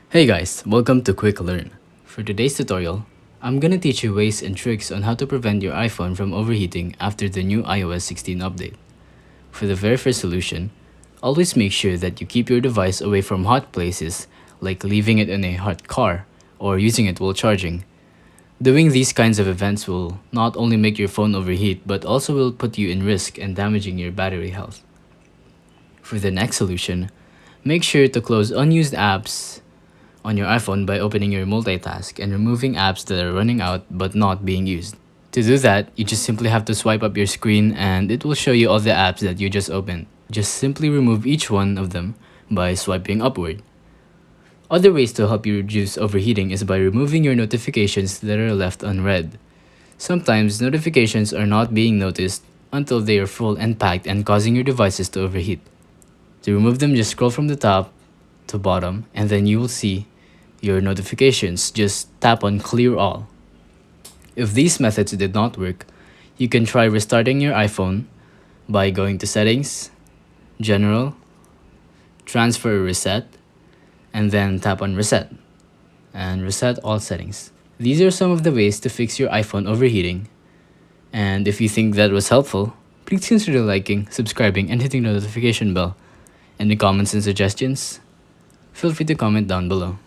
Hey guys, welcome to Quick Learn. For today's tutorial, I'm gonna teach you ways and tricks on how to prevent your iPhone from overheating after the new iOS 16 update. For the very first solution, always make sure that you keep your device away from hot places like leaving it in a hot car or using it while charging. Doing these kinds of events will not only make your phone overheat but also will put you in risk and damaging your battery health. For the next solution, make sure to close unused apps on your iPhone by opening your multitask and removing apps that are running out but not being used. To do that, you just simply have to swipe up your screen and it will show you all the apps that you just opened. Just simply remove each one of them by swiping upward. Other ways to help you reduce overheating is by removing your notifications that are left unread. Sometimes notifications are not being noticed until they are full and packed and causing your devices to overheat. To remove them, just scroll from the top to bottom and then you will see your notifications. Just tap on clear all. If these methods did not work, you can try restarting your iPhone by going to Settings, General, Transfer or Reset, and then tap on Reset and reset all settings. These are some of the ways to fix your iPhone overheating. And if you think that was helpful, please consider liking, subscribing, and hitting the notification bell. Any comments and suggestions? Feel free to comment down below.